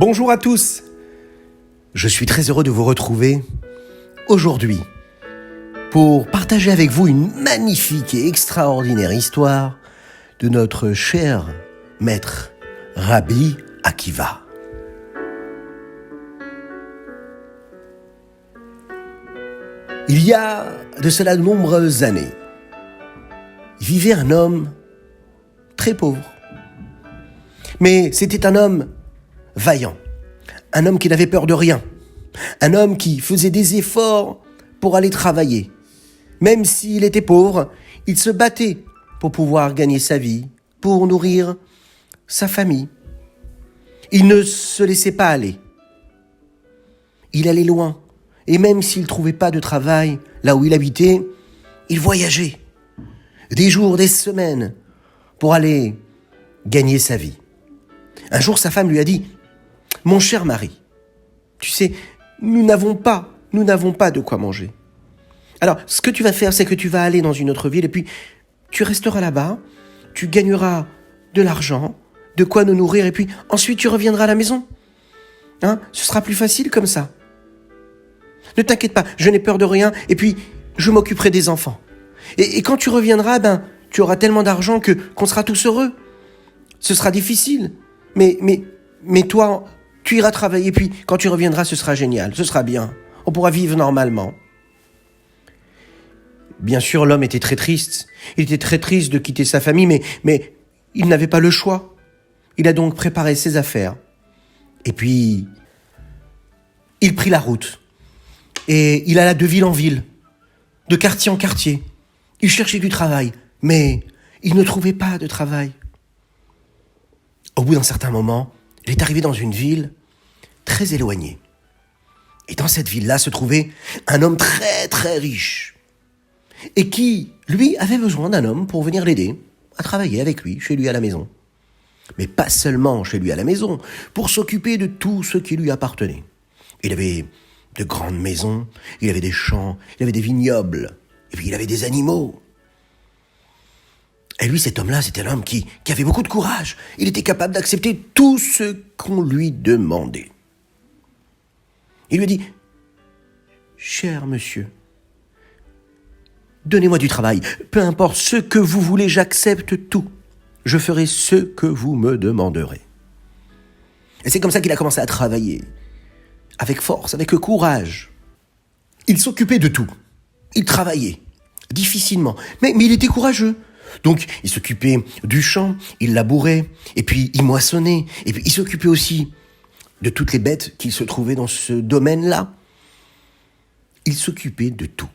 Bonjour à tous. Je suis très heureux de vous retrouver aujourd'hui pour partager avec vous une magnifique et extraordinaire histoire de notre cher maître Rabbi Akiva. Il y a de cela de nombreuses années, vivait un homme très pauvre. Mais c'était un homme vaillant, un homme qui n'avait peur de rien, un homme qui faisait des efforts pour aller travailler. Même s'il était pauvre, il se battait pour pouvoir gagner sa vie, pour nourrir sa famille. Il ne se laissait pas aller. Il allait loin, et même s'il ne trouvait pas de travail là où il habitait, il voyageait des jours, des semaines, pour aller gagner sa vie. Un jour, sa femme lui a dit « Mon cher mari, tu sais, nous n'avons pas de quoi manger. Alors, ce que tu vas faire, c'est que tu vas aller dans une autre ville et puis tu resteras là-bas, tu gagneras de l'argent, de quoi nous nourrir et puis ensuite tu reviendras à la maison. Ce sera plus facile comme ça. Ne t'inquiète pas, je n'ai peur de rien et puis je m'occuperai des enfants. Et quand tu reviendras, tu auras tellement d'argent qu'on sera tous heureux. Ce sera difficile, mais toi, tu iras travailler, puis quand tu reviendras, ce sera génial, ce sera bien. On pourra vivre normalement. » Bien sûr, l'homme était très triste. Il était très triste de quitter sa famille, mais il n'avait pas le choix. Il a donc préparé ses affaires. Et puis, il prit la route. Et il alla de ville en ville, de quartier en quartier. Il cherchait du travail, mais il ne trouvait pas de travail. Au bout d'un certain moment, il est arrivé dans une ville très éloignée. Et dans cette ville-là se trouvait un homme très très riche. Et qui, lui, avait besoin d'un homme pour venir l'aider à travailler avec lui, chez lui à la maison. Mais pas seulement chez lui à la maison, pour s'occuper de tout ce qui lui appartenait. Il avait de grandes maisons, il avait des champs, il avait des vignobles, et puis il avait des animaux. Et lui, cet homme-là, c'était un homme qui avait beaucoup de courage. Il était capable d'accepter tout ce qu'on lui demandait. Il lui a dit « Cher monsieur, donnez-moi du travail. Peu importe ce que vous voulez, j'accepte tout. Je ferai ce que vous me demanderez. » Et c'est comme ça qu'il a commencé à travailler. Avec force, avec courage. Il s'occupait de tout. Il travaillait difficilement, mais il était courageux. Donc, il s'occupait du champ, il labourait, et puis il moissonnait, et puis il s'occupait aussi de toutes les bêtes qui se trouvaient dans ce domaine-là. Il s'occupait de tout.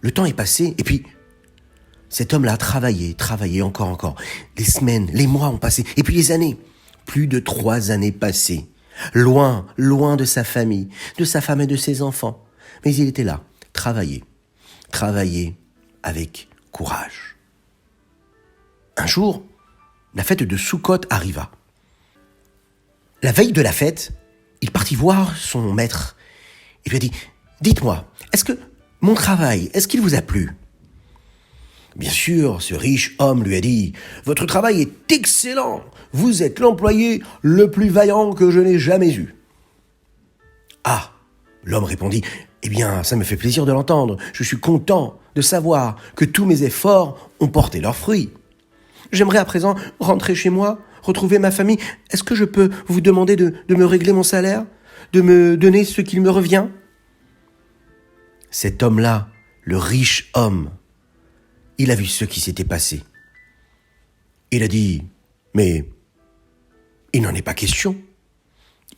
Le temps est passé, et puis cet homme-là travaillait encore. Les semaines, les mois ont passé, et puis les années. Plus de 3 années passées. Loin de sa famille, de sa femme et de ses enfants. Mais il était là, travailler avec courage. Un jour, la fête de Soukhot arriva. La veille de la fête, il partit voir son maître et lui a dit « Dites-moi, est-ce que mon travail, est-ce qu'il vous a plu ?» Bien sûr, ce riche homme lui a dit « Votre travail est excellent, vous êtes l'employé le plus vaillant que je n'ai jamais eu. » Ah, l'homme répondit « Eh bien, ça me fait plaisir de l'entendre, je suis content de savoir que tous mes efforts ont porté leurs fruits. J'aimerais à présent rentrer chez moi, retrouver ma famille. Est-ce que je peux vous demander de me régler mon salaire, de me donner ce qu'il me revient ?» Cet homme-là, le riche homme, il a vu ce qui s'était passé. Il a dit « Mais il n'en est pas question.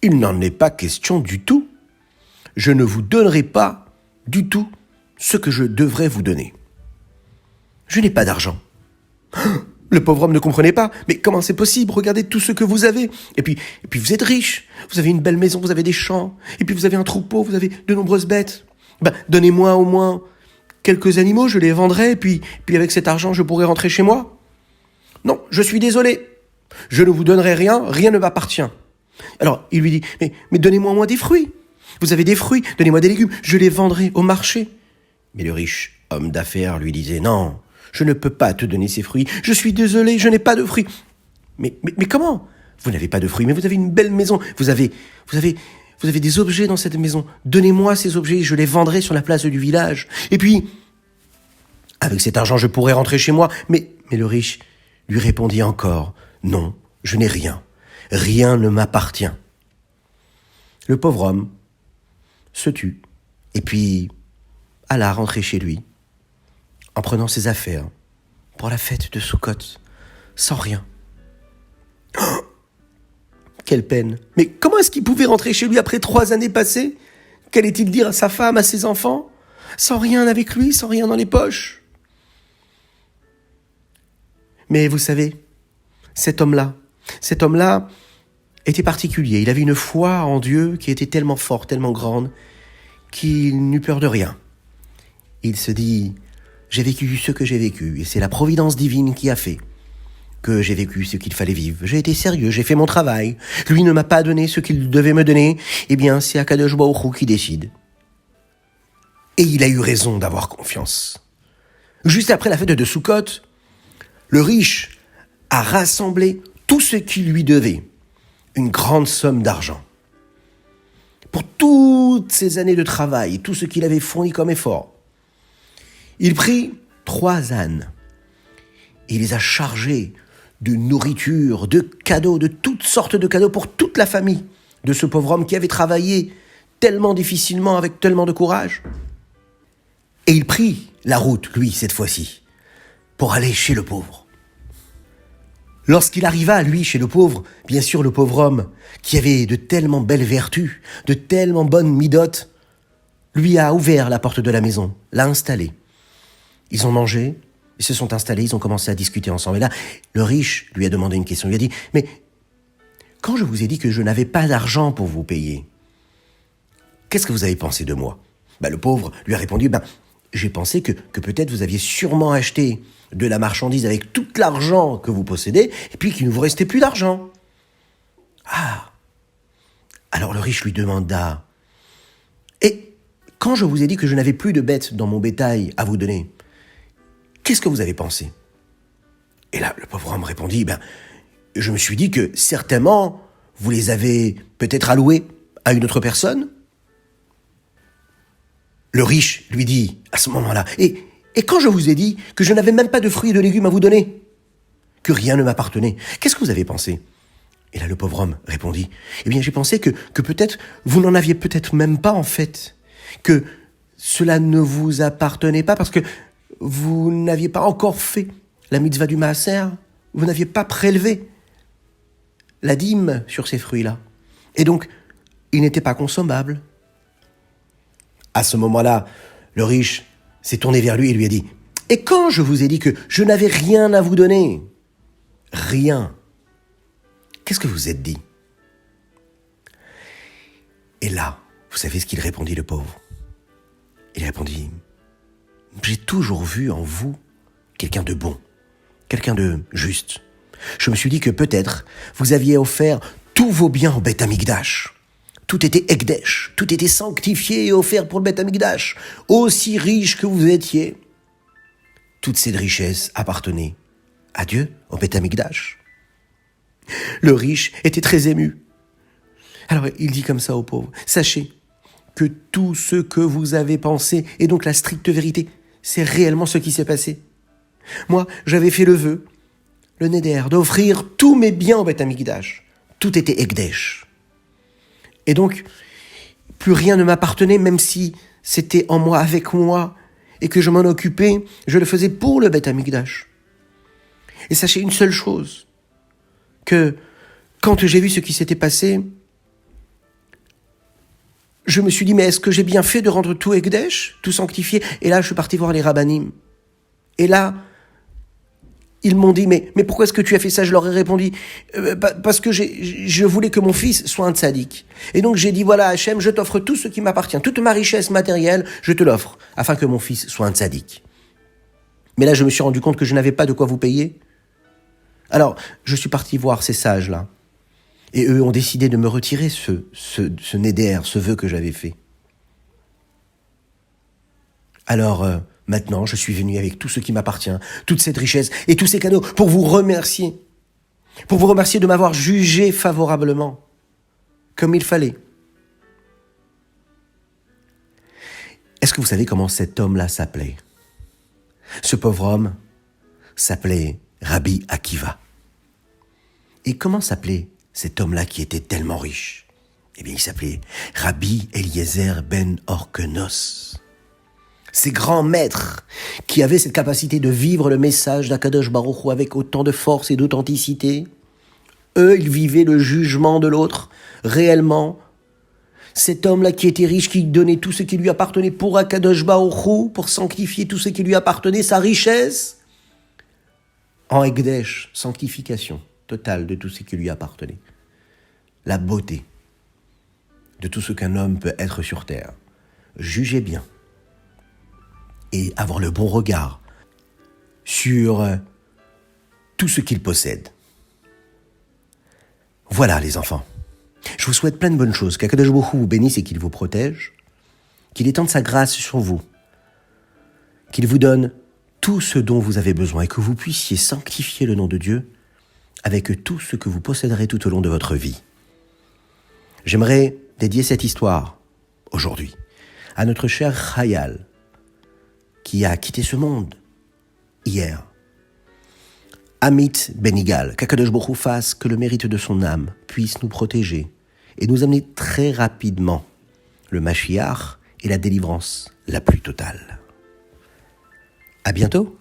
Il n'en est pas question du tout. Je ne vous donnerai pas du tout ce que je devrais vous donner. Je n'ai pas d'argent. » Le pauvre homme ne comprenait pas. « Mais comment c'est possible? Regardez tout ce que vous avez. Et puis vous êtes riche. Vous avez une belle maison, vous avez des champs. Et puis vous avez un troupeau, vous avez de nombreuses bêtes. Donnez-moi au moins quelques animaux, je les vendrai. Et puis avec cet argent, je pourrai rentrer chez moi. Non, je suis désolé. Je ne vous donnerai rien, rien ne m'appartient. » Alors il lui dit « Mais donnez-moi au moins des fruits. Vous avez des fruits, donnez-moi des légumes, je les vendrai au marché. » Mais le riche homme d'affaires lui disait « Non, je ne peux pas te donner ces fruits. Je suis désolé, je n'ai pas de fruits. » Mais comment ? Vous n'avez pas de fruits, mais vous avez une belle maison. Vous avez des objets dans cette maison. Donnez-moi ces objets, je les vendrai sur la place du village. Et puis, avec cet argent, je pourrais rentrer chez moi. Mais le riche lui répondit encore, non, je n'ai rien. Rien ne m'appartient. Le pauvre homme se tut et puis alla rentrer chez lui en prenant ses affaires pour la fête de Soukhot, sans rien. Oh, quelle peine! Mais comment est-ce qu'il pouvait rentrer chez lui après 3 années passées? Qu'allait-il dire à sa femme, à ses enfants? Sans rien avec lui, sans rien dans les poches? Mais vous savez, cet homme-là était particulier. Il avait une foi en Dieu qui était tellement forte, tellement grande, qu'il n'eut peur de rien. Il se dit, j'ai vécu ce que j'ai vécu, et c'est la providence divine qui a fait que j'ai vécu ce qu'il fallait vivre. J'ai été sérieux, j'ai fait mon travail. Lui ne m'a pas donné ce qu'il devait me donner. Eh bien, c'est Akadosh Baruch Hu qui décide. Et il a eu raison d'avoir confiance. Juste après la fête de Soukhot, le riche a rassemblé tout ce qu'il lui devait, une grande somme d'argent. Pour toutes ces années de travail, tout ce qu'il avait fourni comme effort, il prit 3 ânes. Il les a chargés de nourriture, de cadeaux, de toutes sortes de cadeaux pour toute la famille de ce pauvre homme qui avait travaillé tellement difficilement, avec tellement de courage. Et il prit la route, lui, cette fois-ci, pour aller chez le pauvre. Lorsqu'il arriva, lui, chez le pauvre, bien sûr, le pauvre homme, qui avait de tellement belles vertus, de tellement bonnes midotes, lui a ouvert la porte de la maison, l'a installé. Ils ont mangé, ils se sont installés, ils ont commencé à discuter ensemble. Et là, le riche lui a demandé une question. Il lui a dit, mais quand je vous ai dit que je n'avais pas d'argent pour vous payer, qu'est-ce que vous avez pensé de moi? Le pauvre lui a répondu, j'ai pensé que peut-être vous aviez sûrement acheté de la marchandise avec tout l'argent que vous possédez, et puis qu'il ne vous restait plus d'argent. Ah! Alors le riche lui demanda, et quand je vous ai dit que je n'avais plus de bêtes dans mon bétail à vous donner, qu'est-ce que vous avez pensé? Et là, le pauvre homme répondit, je me suis dit que certainement, vous les avez peut-être alloués à une autre personne. Le riche lui dit, à ce moment-là, et quand je vous ai dit que je n'avais même pas de fruits et de légumes à vous donner, que rien ne m'appartenait, qu'est-ce que vous avez pensé? Et là, le pauvre homme répondit, j'ai pensé que peut-être, vous n'en aviez peut-être même pas en fait, que cela ne vous appartenait pas parce que vous n'aviez pas encore fait la mitzvah du maaser, vous n'aviez pas prélevé la dîme sur ces fruits-là. Et donc, ils n'étaient pas consommables. À ce moment-là, le riche s'est tourné vers lui et lui a dit, « Et quand je vous ai dit que je n'avais rien à vous donner, rien, qu'est-ce que vous êtes dit ?» Et là, vous savez ce qu'il répondit, le pauvre? Il répondit, « J'ai toujours vu en vous quelqu'un de bon, quelqu'un de juste. Je me suis dit que peut-être vous aviez offert tous vos biens au Beth Amikdash. Tout était Ekdesh, tout était sanctifié et offert pour le Beth Amikdash. Aussi riche que vous étiez, toute cette richesse appartenait à Dieu, au Beth Amikdash. » Le riche était très ému. Alors il dit comme ça au pauvre, « Sachez que tout ce que vous avez pensé est donc la stricte vérité. C'est réellement ce qui s'est passé. Moi, j'avais fait le vœu, le neder, d'offrir tous mes biens au Beth Amikdash. Tout était Ekdesh. Et donc, plus rien ne m'appartenait, même si c'était en moi, avec moi, et que je m'en occupais, je le faisais pour le Beth Amikdash. Et sachez une seule chose, que quand j'ai vu ce qui s'était passé, je me suis dit, mais est-ce que j'ai bien fait de rendre tout Ekdesh, tout sanctifié? Et là, je suis parti voir les rabbanim. Et là, ils m'ont dit, mais pourquoi est-ce que tu as fait ça? Je leur ai répondu, parce que je voulais que mon fils soit un tzaddik. Et donc j'ai dit, voilà, Hachem, je t'offre tout ce qui m'appartient, toute ma richesse matérielle, je te l'offre, afin que mon fils soit un tzaddik. Mais là, je me suis rendu compte que je n'avais pas de quoi vous payer. Alors, je suis parti voir ces sages-là. Et eux ont décidé de me retirer ce neder, ce vœu que j'avais fait. Alors, maintenant, je suis venu avec tout ce qui m'appartient, toute cette richesse et tous ces cadeaux pour vous remercier. pour vous remercier de m'avoir jugé favorablement, comme il fallait. Est-ce que vous savez comment cet homme-là s'appelait? Ce pauvre homme s'appelait Rabbi Akiva. Et comment s'appelait cet homme-là qui était tellement riche? Eh bien, il s'appelait Rabbi Eliezer ben Orkenos. Ces grands maîtres qui avaient cette capacité de vivre le message d'Akadosh Baruch Hu avec autant de force et d'authenticité, eux, ils vivaient le jugement de l'autre réellement. Cet homme-là qui était riche, qui donnait tout ce qui lui appartenait pour Akadosh Baruch Hu, pour sanctifier tout ce qui lui appartenait, sa richesse, en Ekdesh, sanctification totale de tout ce qui lui appartenait. La beauté de tout ce qu'un homme peut être sur terre. Jugez bien et avoir le bon regard sur tout ce qu'il possède. Voilà les enfants. Je vous souhaite plein de bonnes choses, qu'Akadosh Baruch Hu vous bénisse et qu'il vous protège, qu'il étende sa grâce sur vous, qu'il vous donne tout ce dont vous avez besoin et que vous puissiez sanctifier le nom de Dieu avec tout ce que vous posséderez tout au long de votre vie. J'aimerais dédier cette histoire, aujourd'hui, à notre cher Chayal, qui a quitté ce monde hier. Amit Benigal, qu'Akadosh Baruch Hu fasse que le mérite de son âme puisse nous protéger et nous amener très rapidement le Mashiach et la délivrance la plus totale. À bientôt.